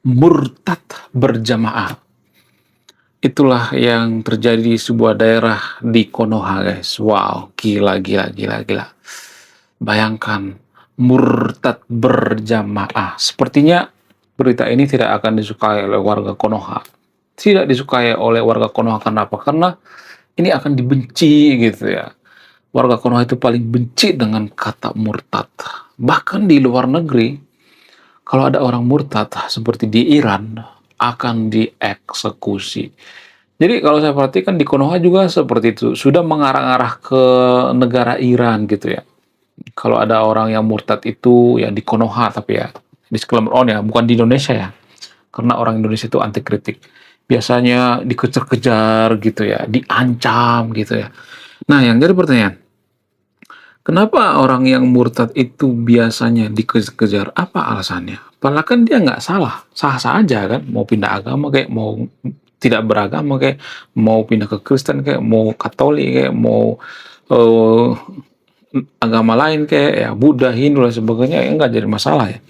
murtad berjamaah. Itulah yang terjadi di sebuah daerah di Konoha, guys. Wow, gila, gila, gila, gila. Bayangkan, murtad berjamaah. Sepertinya berita ini tidak akan disukai oleh warga Konoha. Tidak disukai oleh warga Konoha, kenapa? Karena ini akan dibenci gitu ya. Warga Konoha itu paling benci dengan kata murtad. Bahkan di luar negeri, kalau ada orang murtad seperti di Iran, akan dieksekusi. Jadi kalau saya perhatikan di Konoha juga seperti itu, sudah mengarah-arah ke negara Iran gitu ya. Kalau ada orang yang murtad itu ya di Konoha, tapi ya disclaimer on ya, bukan di Indonesia ya. Karena orang Indonesia itu anti kritik. Biasanya dikejar-kejar gitu ya, diancam gitu ya. Nah, yang jadi pertanyaan, kenapa orang yang murtad itu biasanya dikejar-kejar? Apa alasannya? Padahal kan dia nggak salah, sah-sah aja kan. Mau pindah agama kayak, mau tidak beragama kayak, mau pindah ke Kristen kayak, mau Katolik kayak, mau eh, agama lain kayak ya Buddha, Hindu dan sebagainya, ya nggak jadi masalah ya.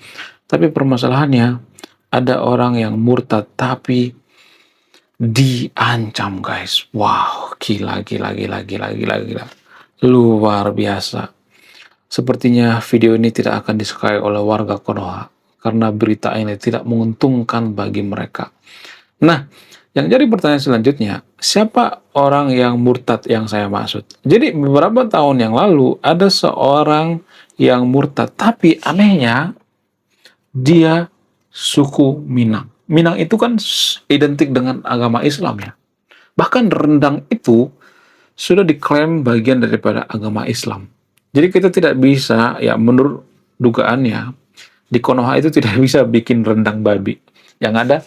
Tapi permasalahannya ada orang yang murtad tapi diancam, guys. Wow, gila, gila, gila, gila, gila, gila. Luar biasa. Sepertinya video ini tidak akan disukai oleh warga Konoha karena berita ini tidak menguntungkan bagi mereka. Nah, yang jadi pertanyaan selanjutnya, siapa orang yang murtad yang saya maksud? Jadi beberapa tahun yang lalu ada seorang yang murtad, tapi anehnya dia suku Minang. Minang itu kan identik dengan agama Islam ya. Bahkan rendang itu sudah diklaim bagian daripada agama Islam. Jadi kita tidak bisa, ya menurut dugaannya, di Konoha itu tidak bisa bikin rendang babi. Yang ada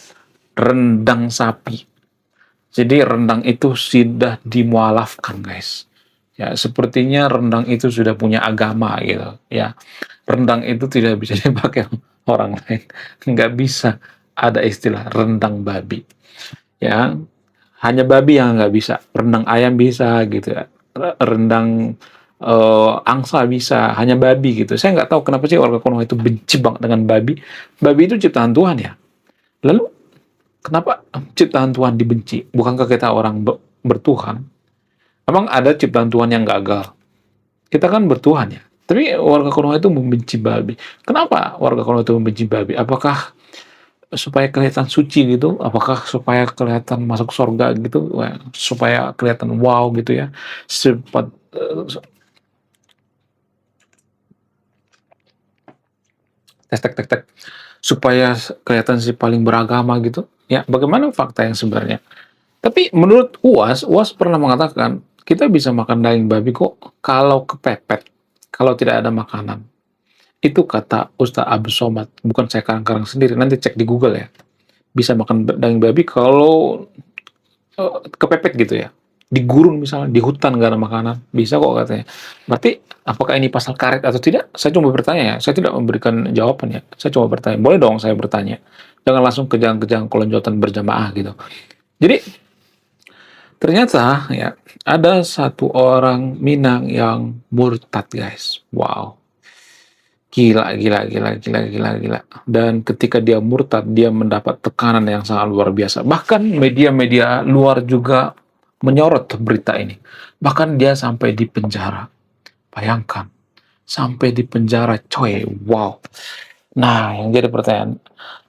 rendang sapi. Jadi rendang itu sudah dimualafkan, guys. Ya, sepertinya rendang itu sudah punya agama gitu. Ya, rendang itu tidak bisa dipakai orang lain. Nggak bisa ada istilah rendang babi. Ya, hanya babi yang nggak bisa. Rendang ayam bisa gitu ya. Rendang angsa bisa, hanya babi gitu. Saya nggak tahu kenapa sih warga Konoha itu benci banget dengan babi. Babi itu ciptaan Tuhan ya. Lalu kenapa ciptaan Tuhan dibenci? Bukankah kita orang bertuhan? Emang ada ciptaan Tuhan yang gagal? Kita kan bertuhan ya. Tapi warga Konoha itu membenci babi. Kenapa warga Konoha itu membenci babi? Apakah supaya kelihatan suci gitu? Apakah supaya kelihatan masuk surga gitu? Supaya kelihatan wow gitu ya? Sempat tek tek tek tek supaya kelihatan si paling beragama gitu. Ya, bagaimana fakta yang sebenarnya? Tapi menurut UAS pernah mengatakan, kita bisa makan daging babi kok kalau kepepet, kalau tidak ada makanan. Itu kata Ustaz Abdul Somad, bukan saya karang-karang sendiri, nanti cek di Google ya. Bisa makan daging babi kalau kepepet gitu ya. Di gurun misalnya, di hutan nggak ada makanan, bisa kok katanya. Berarti apakah ini pasal karet atau tidak? Saya cuma bertanya ya, saya tidak memberikan jawaban ya. Saya cuma bertanya, boleh dong saya bertanya. Jangan langsung kejang-kejang kelonjotan berjamaah gitu. Jadi ternyata ya ada satu orang Minang yang murtad, guys. Wow. Gila, gila, gila, gila, gila, gila. Dan ketika dia murtad, dia mendapat tekanan yang sangat luar biasa. Bahkan media-media luar juga menyorot berita ini. Bahkan dia sampai di penjara. Bayangkan, sampai di penjara, coy. Wow. Nah, yang jadi pertanyaan,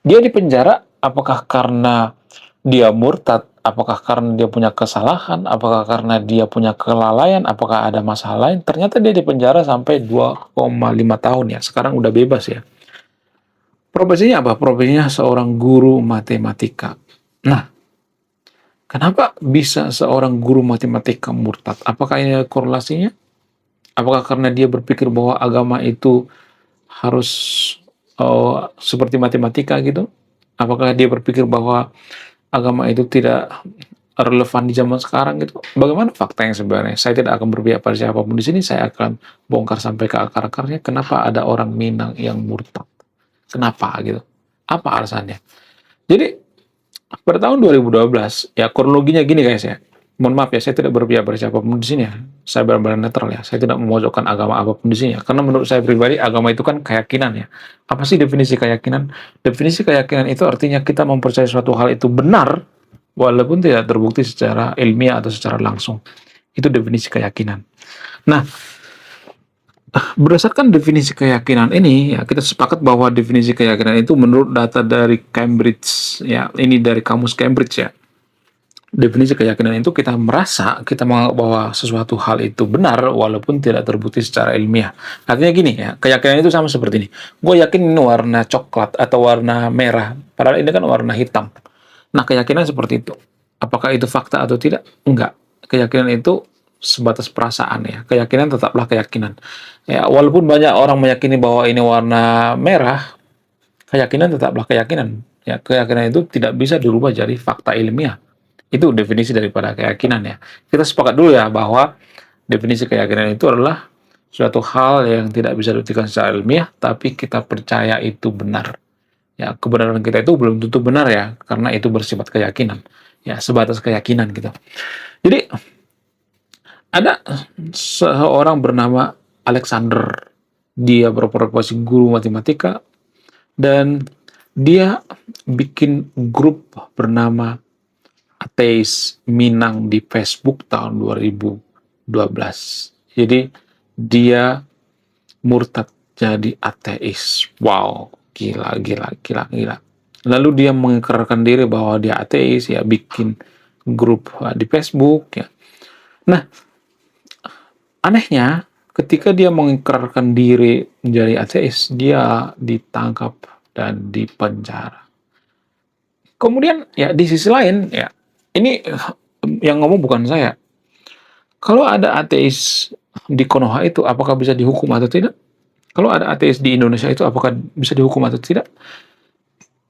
dia di penjara apakah karena dia murtad? Apakah karena dia punya kesalahan? Apakah karena dia punya kelalaian? Apakah ada masalah lain? Ternyata dia di penjara sampai 2,5 tahun ya. Sekarang udah bebas ya. Profesinya apa? Profesinya seorang guru matematika. Nah, kenapa bisa seorang guru matematika murtad? Apakah ini ada korelasinya? Apakah karena dia berpikir bahwa agama itu harus seperti matematika gitu? Apakah dia berpikir bahwa agama itu tidak relevan di zaman sekarang gitu? Bagaimana fakta yang sebenarnya? Saya tidak akan berpihak pada siapapun di sini. Saya akan bongkar sampai ke akar-akarnya. Kenapa ada orang Minang yang murtad? Kenapa gitu? Apa alasannya? Jadi pada tahun 2012 ya kronologinya gini guys ya. Mohon maaf ya, saya tidak berpihak pada siapapun di sini ya. saya benar-benar netral ya. Saya tidak memojokkan agama apapun di sini ya. Karena menurut saya pribadi agama itu kan keyakinan ya. Apa sih definisi keyakinan? Definisi keyakinan itu artinya kita mempercayai suatu hal itu benar walaupun tidak terbukti secara ilmiah atau secara langsung. Itu definisi keyakinan. Nah, berdasarkan definisi keyakinan ini, ya kita sepakat bahwa definisi keyakinan itu menurut data dari Cambridge, ya ini dari kamus Cambridge ya. Definisi keyakinan itu kita merasa, kita menganggap bahwa sesuatu hal itu benar walaupun tidak terbukti secara ilmiah. Artinya gini ya, keyakinan itu sama seperti ini. Gue yakin ini warna coklat atau warna merah, padahal ini kan warna hitam. Nah, keyakinan seperti itu. Apakah itu fakta atau tidak? Enggak. Keyakinan itu sebatas perasaan ya. Keyakinan tetaplah keyakinan. Ya, walaupun banyak orang meyakini bahwa ini warna merah, keyakinan tetaplah keyakinan. Ya, keyakinan itu tidak bisa dirubah jadi fakta ilmiah. Itu definisi daripada keyakinan ya. Kita sepakat dulu ya bahwa definisi keyakinan itu adalah suatu hal yang tidak bisa dibuktikan secara ilmiah, tapi kita percaya itu benar. Ya, kebenaran kita itu belum tentu benar ya, karena itu bersifat keyakinan. Ya, sebatas keyakinan gitu. Jadi, ada seorang bernama Alexander. Dia berprofesi guru matematika dan dia bikin grup bernama Ateis Minang di Facebook tahun 2012. Jadi dia murtad jadi ateis. Wow, gila. Lalu dia mengikrarkan diri bahwa dia ateis, ya bikin grup di Facebook ya. Nah, anehnya ketika dia mengikrarkan diri menjadi ateis, dia ditangkap dan dipenjara. Kemudian ya di sisi lain ya, ini yang ngomong bukan saya. Kalau ada ateis di Konoha itu, apakah bisa dihukum atau tidak? Kalau ada ateis di Indonesia itu, apakah bisa dihukum atau tidak?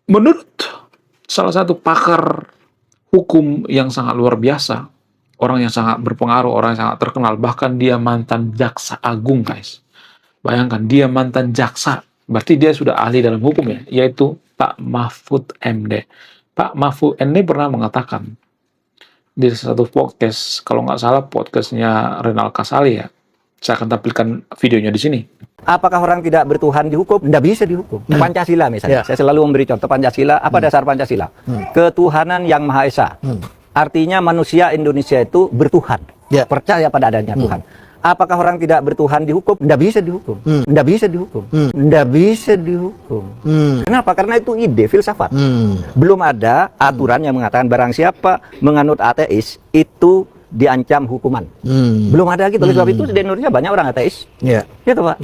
Menurut salah satu pakar hukum yang sangat luar biasa, orang yang sangat berpengaruh, orang yang sangat terkenal, bahkan dia mantan jaksa agung, guys. Bayangkan, dia mantan jaksa, berarti dia sudah ahli dalam hukum ya, yaitu Pak Mahfud MD. Pak Mahfud MD pernah mengatakan, di satu podcast, kalau nggak salah podcastnya Renal Kasali ya. Saya akan tampilkan videonya di sini. Apakah orang tidak bertuhan dihukum? Tidak bisa dihukum. Pancasila misalnya. Saya selalu memberi contoh Pancasila. Apa dasar Pancasila? Ketuhanan yang Maha Esa. Artinya manusia Indonesia itu bertuhan. Percaya pada adanya Tuhan. Apakah orang tidak bertuhan dihukum? Tidak bisa dihukum. Tidak bisa dihukum. Tidak bisa dihukum. Kenapa? Karena itu ide, filsafat. Belum ada aturan yang mengatakan barang siapa menganut ateis itu diancam hukuman. Belum ada gitu. Oleh sebab itu di Indonesia banyak orang ateis. Gitu, Pak.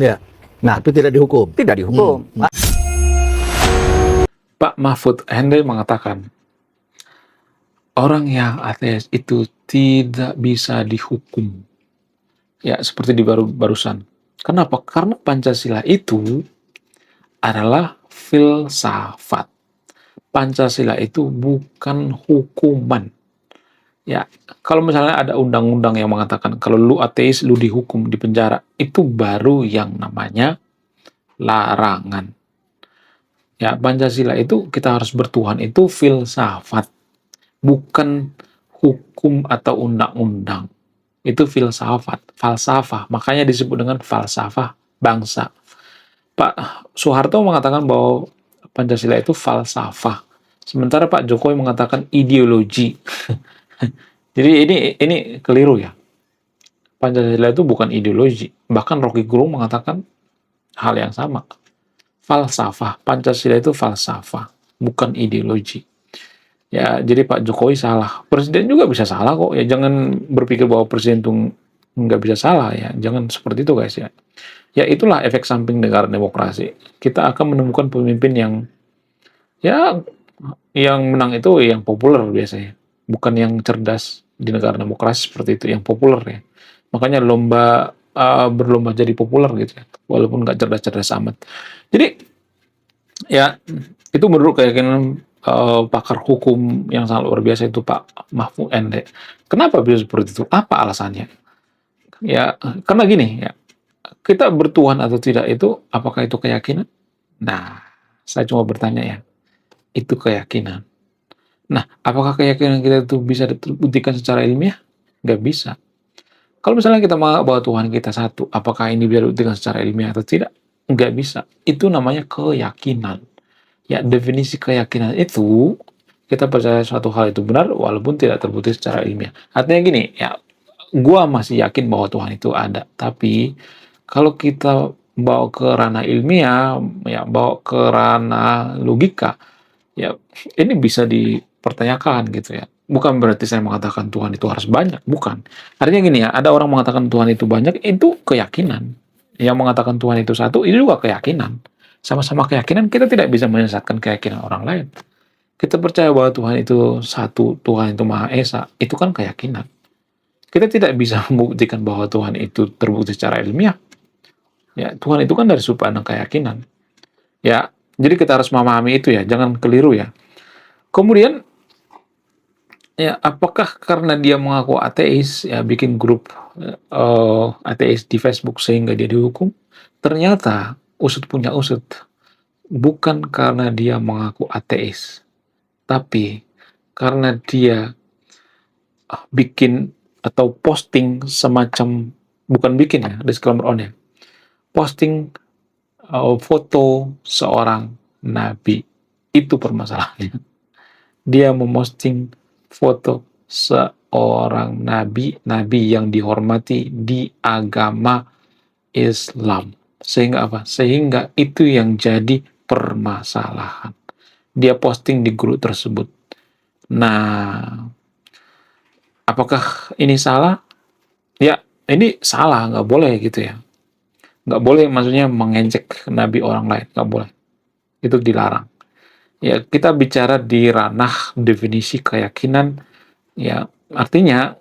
Nah, itu tidak dihukum. Tidak dihukum. Pak Mahfud MD mengatakan, orang yang ateis itu tidak bisa dihukum. Ya, seperti di barusan. Kenapa? Karena Pancasila itu adalah filsafat. Pancasila itu bukan hukuman. Ya, kalau misalnya ada undang-undang yang mengatakan kalau lu ateis lu dihukum di penjara, itu baru yang namanya larangan. Ya, Pancasila itu kita harus bertuhan itu filsafat, bukan hukum atau undang-undang. Itu filsafat, falsafah. Makanya disebut dengan falsafah bangsa. Pak Soeharto mengatakan bahwa Pancasila itu falsafah. Sementara Pak Jokowi mengatakan ideologi. Jadi ini keliru ya. Pancasila itu bukan ideologi. Bahkan Rocky Gerung mengatakan hal yang sama. Falsafah. Pancasila itu falsafah, bukan ideologi. Ya, jadi Pak Jokowi salah. Presiden juga bisa salah kok. Ya, jangan berpikir bahwa presiden itu nggak bisa salah ya. Jangan seperti itu guys ya. Ya, itulah efek samping negara demokrasi. Kita akan menemukan pemimpin yang menang itu yang populer biasanya. Bukan yang cerdas di negara demokrasi seperti itu, yang populer ya. Makanya berlomba jadi populer gitu ya. Walaupun nggak cerdas-cerdas amat. Jadi, ya itu menurut keyakinan pakar hukum yang sangat luar biasa itu Pak Mahfud MD. Kenapa bisa seperti itu? Apa alasannya? Ya, karena gini ya, kita bertuhan atau tidak itu, apakah itu keyakinan? Nah, saya cuma bertanya ya, itu keyakinan. Nah, apakah keyakinan kita itu bisa dibuktikan secara ilmiah? Nggak bisa. Kalau misalnya kita menganggap bahwa Tuhan kita satu, apakah ini bisa dibuktikan secara ilmiah atau tidak? Nggak bisa. Itu namanya keyakinan. Ya, definisi keyakinan itu kita percaya suatu hal itu benar walaupun tidak terbukti secara ilmiah. Artinya gini, ya, gua masih yakin bahwa Tuhan itu ada. Tapi kalau kita bawa ke ranah ilmiah, ya bawa ke ranah logika, ya ini bisa dipertanyakan gitu ya. Bukan berarti saya mengatakan Tuhan itu harus banyak, bukan. Artinya gini ya, ada orang mengatakan Tuhan itu banyak, itu keyakinan. Yang mengatakan Tuhan itu satu, itu juga keyakinan. Sama-sama keyakinan, kita tidak bisa menyesatkan keyakinan orang lain. Kita percaya bahwa Tuhan itu satu, Tuhan itu Maha Esa, itu kan keyakinan. Kita tidak bisa membuktikan bahwa Tuhan itu terbukti secara ilmiah. Ya, Tuhan itu kan dari sudut pandang keyakinan. Ya, jadi kita harus memahami itu ya, jangan keliru ya. Kemudian, ya apakah karena dia mengaku ateis, ya bikin grup ateis di Facebook sehingga dia dihukum? Ternyata usut punya usut, bukan karena dia mengaku ateis, tapi karena dia bikin atau posting semacam, bukan bikin ya, disclaimer on ya, posting foto seorang nabi. Itu permasalahannya. Dia memosting foto seorang nabi yang dihormati di agama Islam. Sehingga apa? Sehingga itu yang jadi permasalahan. Dia posting di grup tersebut. Nah, apakah ini salah? Ya, ini salah, nggak boleh gitu ya. Nggak boleh, maksudnya mengejek nabi orang lain, nggak boleh. Itu dilarang. Ya, kita bicara di ranah definisi keyakinan, ya artinya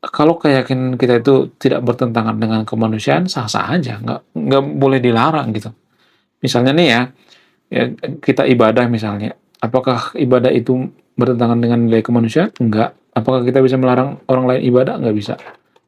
kalau keyakinan kita itu tidak bertentangan dengan kemanusiaan, sah-sah aja, nggak boleh dilarang gitu. Misalnya nih ya, ya kita ibadah misalnya, apakah ibadah itu bertentangan dengan nilai kemanusiaan? Enggak. Apakah kita bisa melarang orang lain ibadah? Nggak bisa.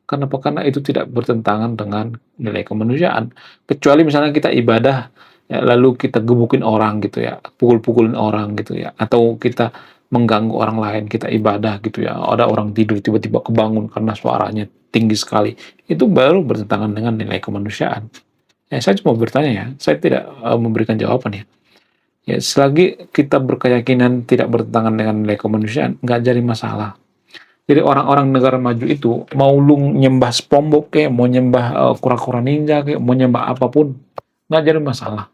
Karena apa? Karena itu tidak bertentangan dengan nilai kemanusiaan. Kecuali misalnya kita ibadah, ya, lalu kita gebukin orang gitu ya, pukul-pukulin orang gitu ya, atau kita mengganggu orang lain, kita ibadah gitu ya, ada orang tidur tiba-tiba kebangun karena suaranya tinggi sekali, itu baru bertentangan dengan nilai kemanusiaan. Ya, saya cuma bertanya ya, saya tidak memberikan jawaban ya. Ya, selagi kita berkeyakinan tidak bertentangan dengan nilai kemanusiaan, nggak jadi masalah. Jadi orang-orang negara maju itu mau lu nyembah SpongeBob kayak, mau nyembah kura-kura ninja kayak, mau nyembah apapun, nggak jadi masalah.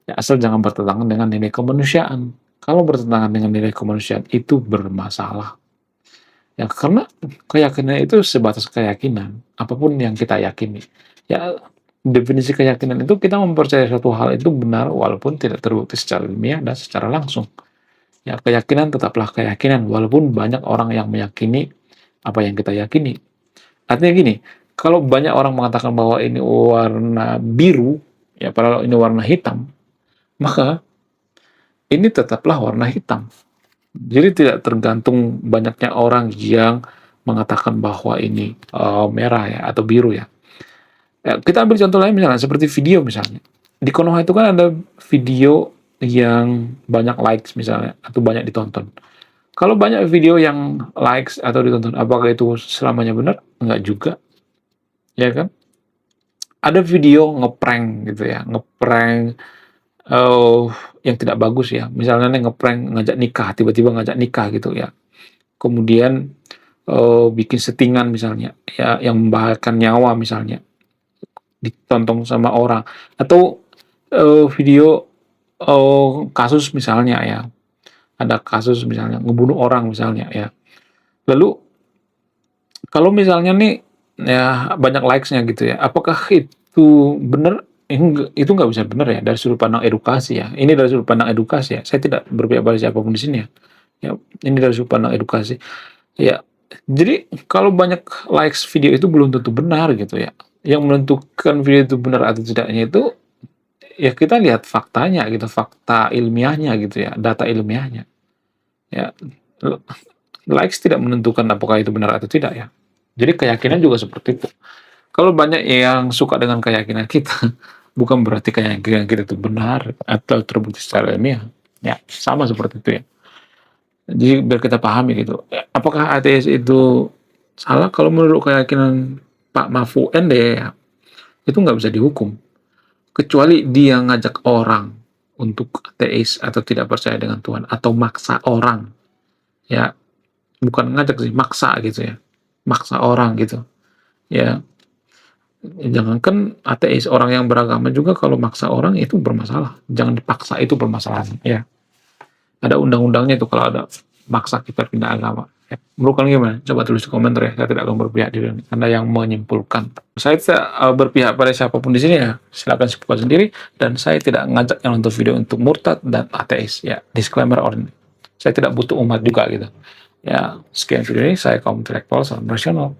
Ya, asal jangan bertentangan dengan nilai kemanusiaan. Kalau bertentangan dengan nilai kemanusiaan itu bermasalah. Ya, karena keyakinan itu sebatas keyakinan, apapun yang kita yakini. Ya, definisi keyakinan itu kita mempercayai suatu hal itu benar walaupun tidak terbukti secara ilmiah dan secara langsung. Ya, keyakinan tetaplah keyakinan walaupun banyak orang yang meyakini apa yang kita yakini. Artinya gini, kalau banyak orang mengatakan bahwa ini warna biru, ya padahal ini warna hitam, maka ini tetaplah warna hitam. Jadi tidak tergantung banyaknya orang yang mengatakan bahwa ini merah ya atau biru ya. Ya, kita ambil contoh lain misalnya seperti video misalnya. Di Konoha itu kan ada video yang banyak likes misalnya atau banyak ditonton. Kalau banyak video yang likes atau ditonton, apakah itu selamanya benar? Enggak juga, ya kan? Ada video ngeprank gitu ya, ngeprank yang tidak bagus ya. Misalnya nih ngeprank ngajak nikah, tiba-tiba ngajak nikah gitu ya. Kemudian bikin settingan misalnya, ya yang membahayakan nyawa misalnya, ditonton sama orang. Atau video kasus misalnya ya, ada kasus misalnya ngebunuh orang misalnya ya. Lalu kalau misalnya nih ya banyak likes-nya gitu ya, apakah itu benar? Itu nggak bisa benar ya dari sudut pandang edukasi ya. Ini dari sudut pandang edukasi ya. Saya tidak berpihak pada siapapun di sini ya. Ya, ini dari sudut pandang edukasi. Ya, jadi kalau banyak likes video itu belum tentu benar gitu ya. Yang menentukan video itu benar atau tidaknya itu ya kita lihat faktanya gitu, fakta ilmiahnya gitu ya, data ilmiahnya. Ya, likes tidak menentukan apakah itu benar atau tidak ya. Jadi keyakinan juga seperti itu. Kalau banyak yang suka dengan keyakinan kita, bukan berarti keyakinan kita itu benar atau terbukti secara ilmiah. Ya, sama seperti itu ya. Jadi biar kita pahami gitu. Apakah ateis itu Salah kalau menurut keyakinan Pak Mahfud MD ya, itu nggak bisa dihukum. Kecuali dia ngajak orang untuk ateis atau tidak percaya dengan Tuhan, atau maksa orang. Ya, bukan ngajak sih, maksa gitu ya. Maksa orang gitu. Ya, jangankan ateis, orang yang beragama juga kalau maksa orang itu bermasalah. Jangan dipaksa, itu bermasalah. Ya, ada undang-undangnya itu kalau ada maksa kita pindah agama. Ya, menurut kalian gimana? Coba tulis di komentar ya. Saya tidak akan berpihak di sini. Anda yang menyimpulkan. Saya tidak berpihak pada siapapun di sini ya. Silakan simpulkan sendiri. Dan saya tidak ngajak yang nonton video untuk murtad dan ateis. Ya, disclaimer on. Saya tidak butuh umat juga gitu. Ya, sekian video ini. Saya kaum intelektual, salam rasional.